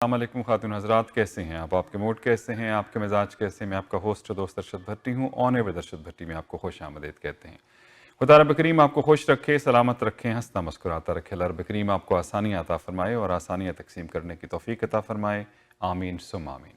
السلام علیکم خاتون حضرات، کیسے ہیں آپ کے موڈ کیسے ہیں، آپ کے مزاج کیسے ہیں؟ میں آپ کا ہوسٹ دوست ارشد بھٹی ہوں. آن ایئر ارشد بھٹی میں آپ کو خوش آمدید کہتے ہیں. خدا رب کریم آپ کو خوش رکھے، سلامت رکھے، ہنستا مسکراتا رکھے. اللہ رب کریم آپ کو آسانیاں عطا فرمائے اور آسانیاں تقسیم کرنے کی توفیق عطا فرمائے. آمین ثم آمین.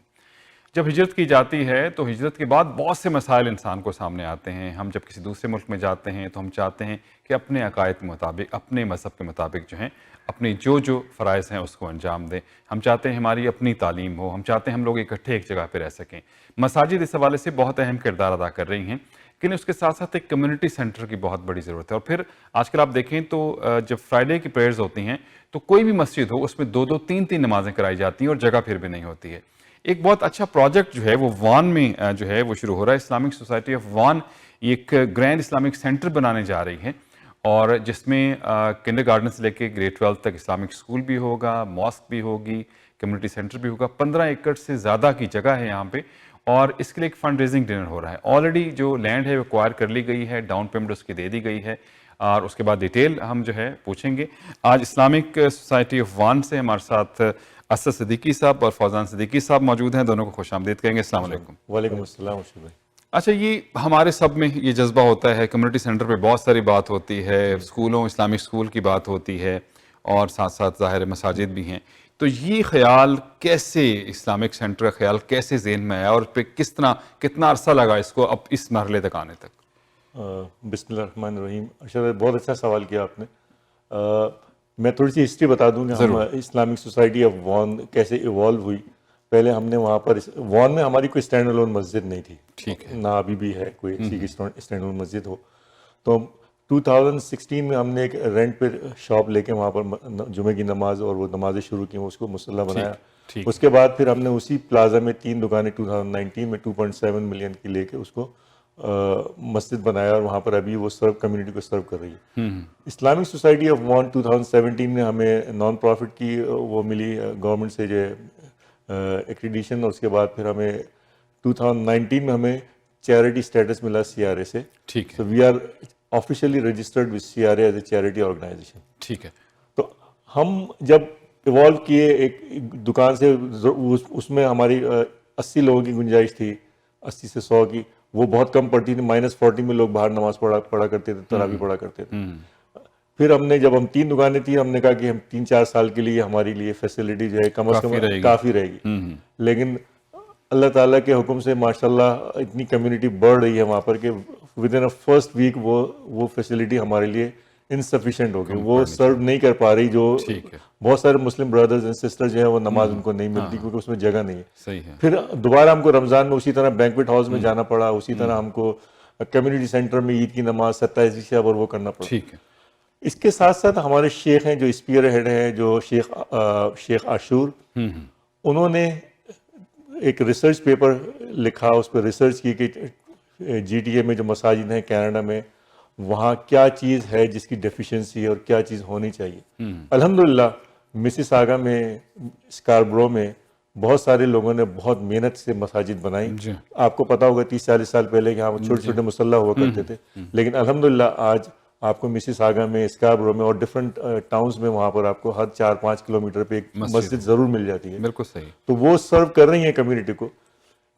جب ہجرت کی جاتی ہے تو ہجرت کے بعد بہت سے مسائل انسان کو سامنے آتے ہیں. ہم جب کسی دوسرے ملک میں جاتے ہیں تو ہم چاہتے ہیں کہ اپنے عقائد کے مطابق، اپنے مذہب کے مطابق جو ہیں اپنی جو فرائض ہیں اس کو انجام دیں. ہم چاہتے ہیں ہماری اپنی تعلیم ہو، ہم چاہتے ہیں ہم لوگ اکٹھے ایک جگہ پہ رہ سکیں. مساجد اس حوالے سے بہت اہم کردار ادا کر رہی ہیں، لیکن اس کے ساتھ ساتھ ایک کمیونٹی سینٹر کی بہت بڑی ضرورت ہے. اور پھر آج کل آپ دیکھیں تو جب فرائیڈے کی پریئرز ہوتی ہیں تو کوئی بھی مسجد ہو اس میں 2 3 نمازیں کرائی جاتی ہیں اور جگہ پھر بھی نہیں ہوتی ہے. ایک بہت اچھا پروجیکٹ جو ہے وہ وان میں جو ہے وہ شروع ہو رہا ہے. اسلامک سوسائٹی آف وان ایک گرینڈ اسلامک سینٹر بنانے جا رہی ہے، اور جس میں کنڈر گارڈن سے لے کے گریڈ 12 تک اسلامک اسکول بھی ہوگا، ماسک بھی ہوگی، کمیونٹی سینٹر بھی ہوگا. 15 ایکڑ سے زیادہ کی جگہ ہے یہاں پہ، اور اس کے لیے ایک فنڈ ریزنگ ڈنر ہو رہا ہے. آلریڈی جو لینڈ ہے وہ ایکوائر کر لی گئی ہے، ڈاؤن پیمنٹ اس کی دے دی گئی ہے، اور اس کے بعد ڈیٹیل ہم جو ہے پوچھیں گے. آج اسلامک سوسائٹی آف وان سے ہمارے ساتھ اسد صدیقی صاحب اور فوزان صدیقی صاحب موجود ہیں. دونوں کو خوش آمدید کہیں گے. السلام علیکم. وعلیکم السلام. اچھا، یہ ہمارے سب میں یہ جذبہ ہوتا ہے، کمیونٹی سینٹر پہ بہت ساری بات ہوتی ہے، اسکولوں، اسلامک اسکول کی بات ہوتی ہے، اور ساتھ ساتھ ظاہر مساجد بھی ہیں. تو یہ خیال کیسے، اسلامک سینٹر کا خیال کیسے ذہن میں آیا، اور پہ کس طرح کتنا عرصہ لگا اس کو اب اس مرحلے تک آنے تک؟ بسم اللہ الرحمن الرحیم. ارشد، بہت اچھا سوال کیا آپ نے. میں تھوڑی سی ہسٹری بتا دوں کہ ہم اسلامک سوسائٹی آف وان کیسے ایوالو ہوئی. پہلے ہم نے وہاں پر وان میں ہماری کوئی اسٹینڈ الون مسجد نہیں تھی، ٹھیک ہے، نہ ابھی بھی ہے کوئی ایسی اسٹینڈ الون مسجد ہو. تو 2016 میں ہم نے ایک رینٹ پہ شاپ لے کے وہاں پر جمعے کی نماز اور وہ نمازیں شروع کی، اس کو مصلی بنایا. اس کے بعد پھر ہم نے اسی پلازا میں 3 دکانیں 2019 میں 2.7 ملین کی لے کے اس کو مسجد بنایا، اور وہاں پر ابھی وہ کمیونٹی کو سرو کر رہی ہے. اسلامک سوسائٹی آف وان 2017 میں ہمیں نان پروفٹ کی وہ ملی گورنمنٹ سے جو ایکریڈیشن، اور اس کے بعد پھر ہمیں 2019 میں ہمیں چیریٹی اسٹیٹس ملا CRA سے. ٹھیک ہے، so we are officially registered with CRA as a charity organization. ٹھیک ہے. تو ہم جب ایوالو کیے ایک دکان سے، اس میں ہماری 80 لوگوں کی گنجائش تھی، 80 سے 100 کی. وہ بہت کم پڑتی تھی، -40 میں لوگ باہر نماز پڑھا کرتے تھے، تراویح پڑھا کرتے تھے. پھر ہم نے جب 3 دکانیں تھیں، ہم نے کہا کہ ہم 3-4 سال کے لیے ہمارے لیے فیسلٹی جو ہے کم از کم کافی رہے گی. لیکن اللہ تعالیٰ کے حکم سے ماشاءاللہ اتنی کمیونٹی بڑھ رہی ہے وہاں پر کہ ود ان فرسٹ ویک وہ فیسلٹی ہمارے لیے انسفیشینٹ ہو گئی، وہ سرو نہیں کر پا رہی. جو بہت سارے مسلم برادرز اینڈ سسٹر جو ہیں وہ نماز ان کو نہیں ملتی کیونکہ اس میں جگہ نہیں ہے. صحیح ہے. پھر دوبارہ ہم کو رمضان میں اسی طرح بینکویٹ ہاؤس میں جانا پڑا، اسی طرح ہم کو کمیونٹی سینٹر میں عید کی نماز 27 شب اور وہ کرنا پڑا. ٹھیک ہے. اس کے ساتھ ساتھ ہمارے شیخ ہیں جو اسپیئر ہیڈ ہیں، جو شیخ عاشور، انہوں نے ایک ریسرچ پیپر لکھا، اس پہ ریسرچ کی کہ GTA میں جو مساجد ہیں کینیڈا میں، وہاں کیا چیز ہے جس کی ڈیفیشنسی ہے اور کیا چیز ہونی چاہیے. الحمدللہ مسز آگا میں، اسکاربرو میں بہت سارے لوگوں نے بہت محنت سے مساجد بنائی. آپ کو پتا ہوگا 30-40 سال پہلے کہ ہاں چھوٹے چھوٹے مصلی ہوا کرتے تھے، لیکن الحمدللہ آج آپ کو مسز آگا میں، اسکاربرو میں اور ڈفرینٹ ٹاؤنز میں وہاں پر آپ کو ہر 4-5 کلومیٹر پہ ایک مسجد ضرور مل جاتی ہے. بالکل صحیح. تو وہ سرو کر رہی ہیں کمیونٹی کو.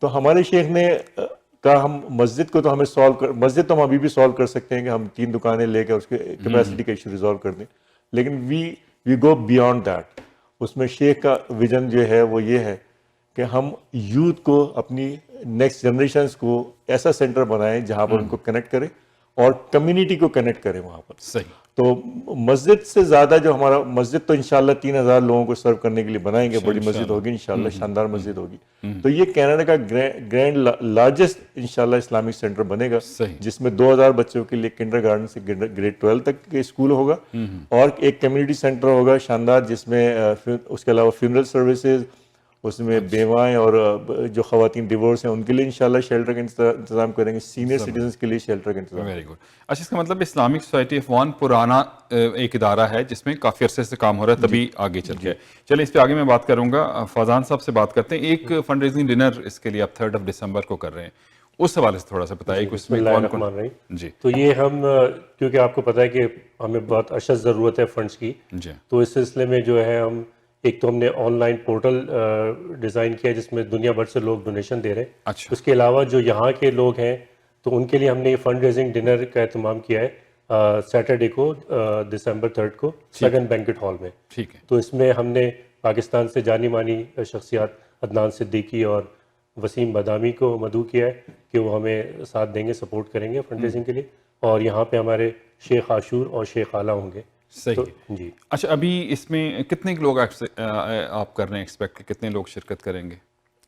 تو ہمارے شیخ نے کہا ہم مسجد کو تو ہمیں مسجد تو ہم ابھی بھی سالو کر سکتے ہیں کہ ہم 3 دکانیں لے کے اس کے کیپیسٹی کا ایشو ریزالو کر دیں، لیکن وی گو بیانڈ دیٹ. اس میں شیخ کا ویژن جو ہے وہ یہ ہے کہ ہم یوتھ کو، اپنی نیکسٹ جنریشنز کو ایسا سینٹر بنائیں جہاں پر ان کو کنیکٹ کرے اور کمیونٹی کو کنیکٹ کریں وہاں پر. صحیح. تو مسجد سے زیادہ جو ہمارا مسجد تو انشاءاللہ 3000 لوگوں کو سرو کرنے کے لیے بنائیں گے، بڑی مسجد ہوگی انشاءاللہ، شاندار مسجد ہوگی. تو یہ کینیڈا کا گرینڈ لارجسٹ انشاءاللہ اسلامک سینٹر بنے گا، جس میں 2000 بچوں کے لیے کنڈر گارڈن سے گریڈ 12 تک کے اسکول ہوگا، اور ایک کمیونٹی سینٹر ہوگا شاندار، جس میں اس کے علاوہ فیونرل سروسز، اس میں بیوائیں اور جو خواتین ڈیورس ہیں ان کے لیے انشاءاللہ شیلٹر کا انتظام کریں گے، سینئر سٹیزنز کے لیے شیلٹر کا انتظام. Very good. اچھا، اس کا مطلب اسلامک سوسائٹی آف وان پرانا ایک ادارہ ہے جس میں کافی عرصے سے کام ہو رہا ہے، تبھی آگے چل گیا. چلیں اس پہ آگے میں بات کروں گا. فوزان صاحب سے بات کرتے ہیں. ایک فنڈ ریزنگ ڈنر اس کے لیے آپ 3 دسمبر کو کر رہے ہیں، اس حوالے سے تھوڑا سا بتائیے کہ اس میں کون کون. جی. تو یہ ہم، کیونکہ آپ کو پتہ ہے کہ ہمیں بہت اشد ضرورت ہے فنڈس کی، تو اس سلسلے میں جو ہے ہم ایک تو ہم نے آن لائن پورٹل ڈیزائن کیا جس میں دنیا بھر سے لوگ ڈونیشن دے رہے ہیں. اچھا اس کے علاوہ جو یہاں کے لوگ ہیں تو ان کے لیے ہم نے یہ فنڈ ریزنگ ڈنر کا اہتمام کیا ہے سیٹرڈے کو دسمبر 3 کو سگن بینکٹ ہال میں. ٹھیک ہے. تو اس میں ہم نے پاکستان سے جانی مانی شخصیات عدنان صدیقی اور وسیم بادامی کو مدعو کیا ہے کہ وہ ہمیں ساتھ دیں گے, سپورٹ کریں گے فنڈ ریزنگ کے لیے. اور یہاں پہ ہمارے شیخ عاشور اور شیخ اعلیٰ ہوں گے. صحیح. جی اچھا ابھی اس میں کتنے لوگ آپ کر رہے ہیں ایکسپیکٹ کہ کتنے لوگ شرکت کریں گے؟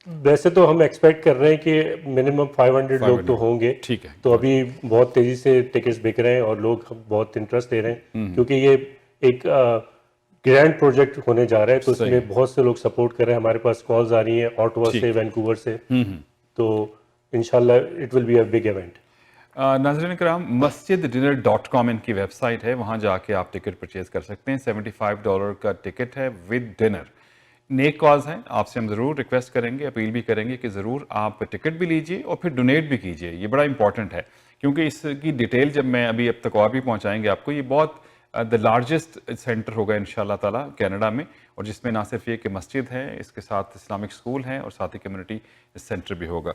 ویسے تو ہم ایکسپیکٹ کر رہے ہیں کہ منیمم 500 لوگ تو ہوں گے. ٹھیک ہے. تو ابھی بہت تیزی سے ٹکٹس بک رہے ہیں اور لوگ بہت انٹرسٹ دے رہے ہیں کیونکہ یہ ایک گرینڈ پروجیکٹ ہونے جا رہا ہے. تو اس میں بہت سے لوگ سپورٹ کر رہے ہیں. ہمارے پاس کالز آ رہی ہیں آٹوا سے, وینکوور سے. تو انشاءاللہ it will be a big event. ناظرین کرام, masjidDinner.com ان کی ویب سائٹ ہے, وہاں جا کے آپ ٹکٹ پرچیز کر سکتے ہیں. $75 کا ٹکٹ ہے ود ڈنر. نیک کاز ہیں, آپ سے ہم ضرور ریکویسٹ کریں گے, اپیل بھی کریں گے کہ ضرور آپ ٹکٹ بھی لیجئے اور پھر ڈونیٹ بھی کیجئے. یہ بڑا امپورٹنٹ ہے کیونکہ اس کی ڈیٹیل جب میں اب تک اور بھی پہنچائیں گے آپ کو. یہ بہت دا لارجسٹ سینٹر ہوگا انشاءاللہ تعالیٰ کینیڈا میں, اور جس میں نہ صرف یہ کہ مسجد ہے, اس کے ساتھ اسلامک اسکول ہیں اور ساتھ ہی کمیونٹی سینٹر بھی ہوگا.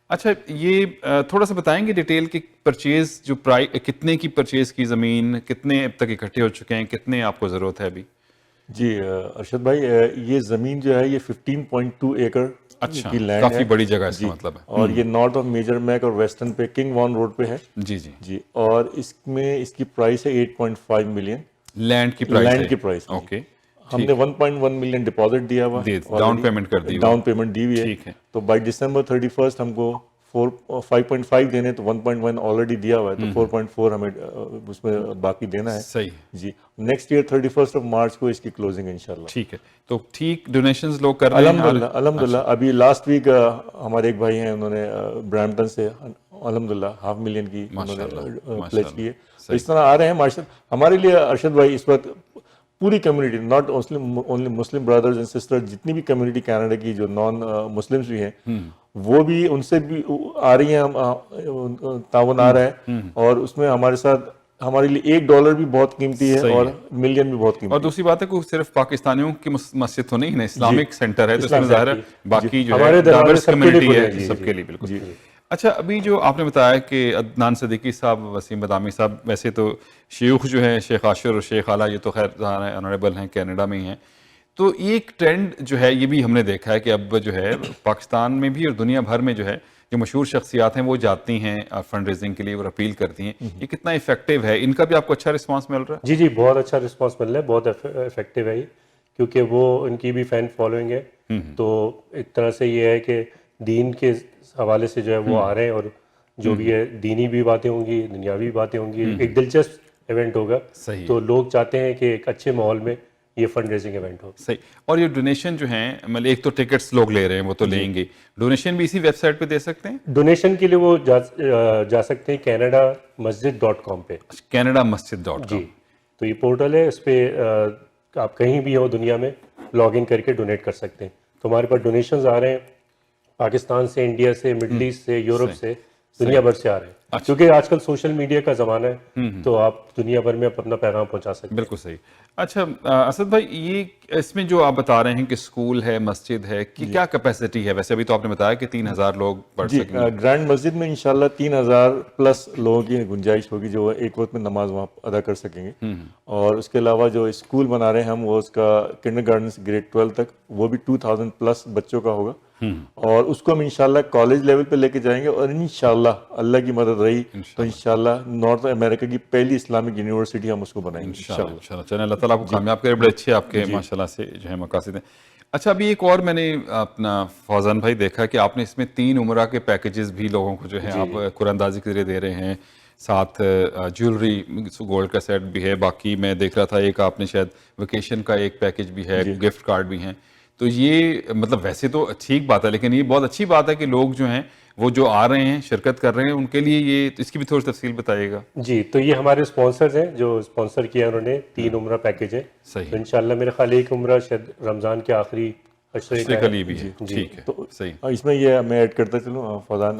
اچھا یہ تھوڑا سا بتائیں گے ڈیٹیل کی پرچیز جو کتنے کی پرچیز کی زمین, کتنے اب تک اکٹھے ہو چکے ہیں, کتنے آپ کو ضرورت ہے ابھی؟ جی ارشد بھائی, یہ زمین جو ہے یہ 15.2 ایکڑ کی لینڈ ہے. کافی بڑی جگہ اس کا مطلب ہے. اور یہ نارتھ آف میجر میک اور ویسٹرن پہ کنگ وان روڈ پہ ہے. جی جی جی. اور اس میں اس کی پرائس ہے 8.5 ملین. لینڈ کی پرائس. لینڈ کی پرائس. اوکے. ہم نے 1.1 ملین ڈپازٹ دیا ہوا, ڈاؤن پیمنٹ کر دی, ڈاؤن پیمنٹ دی ہوئی ہے. ٹھیک ہے. تو بائی ڈسمبر 31 ہم کو 5.5 دینے, تو 1.1 آلریڈی دیا ہوا ہے, تو 4.4 ہمیں اس میں باقی دینا ہے. صحیح. جی. نیکسٹ ایئر 31 مارچ کو اس کی کلوزنگ انشاءاللہ. ٹھیک ہے. تو ٹھیک ڈونیشنز لوگ کر رہے ہیں الحمدللہ. ابھی لاسٹ ویک ہمارے ایک بھائی ہیں, انہوں نے برامپٹن سے الحمدللہ $500,000 کی انہوں نے پلیج کی ہے. تو اس طرح آ رہے ہیں ماشاءاللہ. ہمارے لیے ارشد بھائی اس وقت پوری community, not only Muslim brothers and sister, جتنی بھی کمیونٹی کینیڈا کی جو نان مسلمس بھی ہیں, وہ بھی ان سے بھی آ رہی ہیں, تعاون آ رہا ہے. اور اس میں ہمارے ساتھ ہمارے لیے $1 بھی بہت قیمتی ہے اور ملین بھی بہت قیمتی ہے. اور دوسری بات ہے کہ صرف پاکستانیوں کی مسجد تو نہیں ہے, اسلامک سینٹر ہے, تو اس میں ظاہر ہے باقی جو ہے ڈائیورس کمیونٹی ہے سب کے لیے. بالکل. اچھا ابھی جو آپ نے بتایا کہ عدنان صدیقی صاحب, وسیم بادامی صاحب, ویسے تو شیوخ جو ہیں شیخ عاشور اور شیخ اعلیٰ, یہ تو خیر آنریبل ہیں, کینیڈا میں ہی ہیں. تو ایک ٹرینڈ جو ہے یہ بھی ہم نے دیکھا ہے کہ اب جو ہے پاکستان میں بھی اور دنیا بھر میں جو ہے جو مشہور شخصیات ہیں وہ جاتی ہیں فنڈ ریزنگ کے لیے اور اپیل کرتی ہیں. یہ کتنا افیکٹو ہے, ان کا بھی آپ کو اچھا رسپانس مل رہا ہے؟ جی جی بہت اچھا رسپانس مل رہا ہے, بہت افیکٹو ہے یہ, کیونکہ وہ ان کی بھی فین فالوئنگ ہے. تو ایک طرح سے یہ ہے کہ دین کے حوالے سے جو ہے وہ آ رہے ہیں, اور جو بھی ہے دینی بھی باتیں ہوں گی, دنیاوی باتیں ہوں گی, ایک دلچسپ ایونٹ ہوگا. تو لوگ چاہتے ہیں کہ ایک اچھے ماحول میں یہ فنڈ ریزنگ ایونٹ ہو. صحیح. اور یہ ڈونیشن جو ہیں, مطلب ایک تو ٹکٹس لوگ لے رہے ہیں وہ تو لیں گے, ڈونیشن بھی اسی ویب سائٹ پہ دے سکتے ہیں؟ ڈونیشن کے لیے وہ جا سکتے ہیں CanadaMasjid.com پہ. CanadaMasjid.com. جی. تو یہ پورٹل ہے, اس پہ آپ کہیں بھی ہو دنیا میں لاگ ان کر کے ڈونیٹ کر سکتے ہیں. تو ہمارے پاس ڈونیشنز آ رہے ہیں پاکستان سے, انڈیا سے, مڈل ایسٹ سے, یورپ سے, دنیا بھر سے آ رہے ہیں. کیونکہ آج کل سوشل میڈیا کا زمانہ ہے, تو آپ دنیا بھر میں اپنا پیغام پہنچا سکتے ہیں. بالکل صحیح. اچھا اسد بھائی, یہ اس میں جو آپ بتا رہے ہیں کہ اسکول ہے, مسجد ہے, کہ کیا کیپیسٹی ہے؟ ویسے ابھی تو آپ نے بتایا کہ 3,000 لوگ پڑھ سکیں گے. گرینڈ مسجد میں انشاءاللہ 3,000 پلس لوگوں کی گنجائش ہوگی جو ایک وقت میں نماز وہاں ادا کر سکیں گے. اور اس کے علاوہ جو اسکول بنا رہے ہیں ہم, وہ اس کا کنڈر گارڈن سے گریڈ 12 تک, وہ بھی 2,000 پلس بچوں کا ہوگا. اور اس کو ہم انشاءاللہ کالج لیول پہ لے کے جائیں گے, اور انشاءاللہ اللہ کی مدد رہی تو انشاءاللہ نارتھ امریکہ کی پہلی اسلامک یونیورسٹی ہم اس کو بنائیں گے انشاءاللہ. چلیں اللہ تعالیٰ آپ کو کامیاب کرے, بڑے اچھے آپ کے ماشاءاللہ سے جو ہے مقاصد ہیں. اچھا ابھی ایک اور میں نے اپنا فوزان بھائی دیکھا کہ آپ نے اس میں 3 عمرہ کے پیکیجز بھی لوگوں کو جو ہے آپ قرآن اندازی کے ذریعے دے رہے ہیں, ساتھ جیولری گولڈ کا سیٹ بھی ہے, باقی میں دیکھ رہا تھا ایک آپ نے شاید ویکیشن کا ایک پیکیج بھی ہے, گفٹ کارڈ بھی ہیں. تو یہ مطلب ویسے تو ٹھیک بات ہے, لیکن یہ بہت اچھی بات ہے کہ لوگ جو ہیں وہ جو آ رہے ہیں, شرکت کر رہے ہیں, ان کے لیے یہ اس کی بھی تھوڑی تفصیل بتائیے گا. جی. تو یہ ہمارے اسپانسرز ہیں جو اسپانسر کیا انہوں نے, 3 عمرہ پیکیج ہے. صحیح. تو انشاءاللہ میرے خیال ایک عمرہ شاید رمضان کے آخری عشرے کا لیے بھی ہے. ٹھیک ہے. صحیح. اس میں یہ میں ایڈ کرتا چلوں فوزان,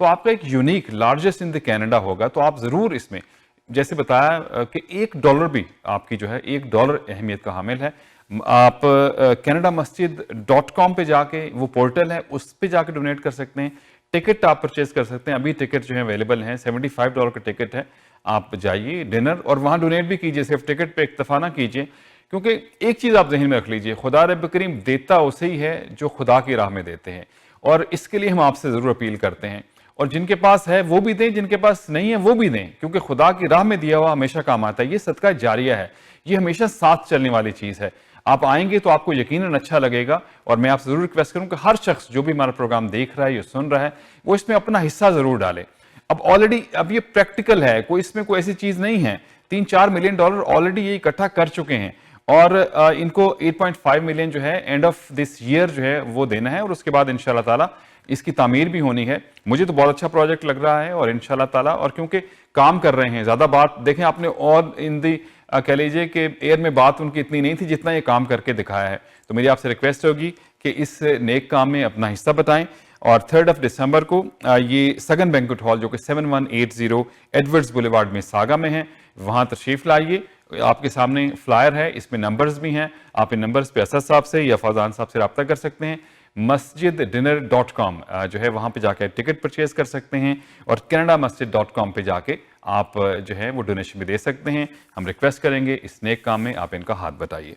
تو آپ کا ایک unique largest in the Canada ہوگا. تو آپ ضرور اس میں جیسے بتایا کہ $1 بھی آپ کی جو ہے $1 اہمیت کا حامل ہے. آپ canadamasjid.com پہ جا کے وہ پورٹل ہے اس پہ جا کے ڈونیٹ کر سکتے ہیں. ٹکٹ آپ پرچیز کر سکتے ہیں. ابھی ٹکٹ جو ہے اویلیبل ہیں. $75 کا ٹکٹ ہے. آپ جائیے ڈنر اور وہاں ڈونیٹ بھی کیجئے. صرف ٹکٹ پہ اکتفا نہ کیجئے, کیونکہ ایک چیز آپ ذہن میں رکھ لیجئے, خدا رب کریم دیتا اسے ہی ہے جو خدا کی راہ میں دیتے ہیں. اور اس کے لیے ہم آپ سے ضرور اپیل کرتے ہیں, اور جن کے پاس ہے وہ بھی دیں, جن کے پاس نہیں ہے وہ بھی دیں, کیونکہ خدا کی راہ میں دیا ہوا ہمیشہ کام آتا ہے. یہ صدقہ جاریہ ہے, یہ ہمیشہ ساتھ چلنے والی چیز ہے. آپ آئیں گے تو آپ کو یقیناً اچھا لگے گا. اور میں آپ سے ضرور ریکویسٹ کروں کہ ہر شخص جو بھی ہمارا پروگرام دیکھ رہا ہے یا سن رہا ہے وہ اس میں اپنا حصہ ضرور ڈالے. اب آلریڈی اب یہ پریکٹیکل ہے, کوئی اس میں کوئی ایسی چیز نہیں ہے. $3-4 ملین آلریڈی یہ اکٹھا کر چکے ہیں, اور ان کو 8.5 ملین جو ہے اینڈ آف دس ایئر جو ہے وہ دینا ہے, اور اس کے بعد انشاءاللہ تعالیٰ اس کی تعمیر بھی ہونی ہے. مجھے تو بہت اچھا پروجیکٹ لگ رہا ہے, اور انشاءاللہ تعالیٰ, اور کیونکہ کام کر رہے ہیں, زیادہ بات دیکھیں آپ نے اور ان دی کہہ لیجیے کہ ایئر میں بات ان کی اتنی نہیں تھی جتنا یہ کام کر کے دکھایا ہے. تو میری آپ سے ریکویسٹ ہوگی کہ اس نیک کام میں اپنا حصہ بتائیں. اور 3 دسمبر کو یہ سگن بینکوٹ ہال جو کہ 7180 ایڈورڈز بولیوارڈ میں ساگا میں ہے, وہاں تشریف لائیے. آپ کے سامنے فلائر ہے, اس میں نمبرز بھی ہیں. آپ ان نمبرز پہ اسد صاحب سے یا فوزان صاحب سے رابطہ کر سکتے ہیں. masjiddinner.com جو ہے وہاں پہ جا کے ٹکٹ پرچیز کر سکتے ہیں, اور canadamasjid.com پہ جا کے آپ جو ہے وہ ڈونیشن بھی دے سکتے ہیں. ہم ریکویسٹ کریں گے اس نیک کام میں آپ ان کا ہاتھ بتائیے.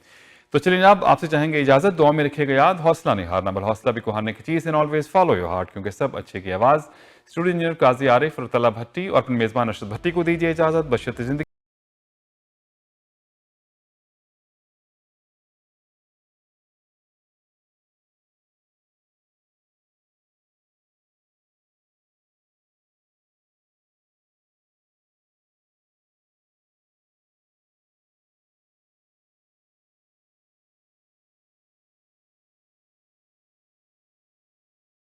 تو چلیں جناب, آپ سے چاہیں گے اجازت. دعا میں رکھیے گا یاد, حوصلہ نہیں ہارنا بل حوصلہ بھی کو ہارنے کی چیز ہے. آلویز فالو یور ہارٹ, کیونکہ سب اچھے کی آواز. اسٹوڈیو انجینئر قاضی عارف اور طلب بھٹی اور اپنے میزبان ارشد بھٹی کو دیجیے اجازت. بشرط زندگی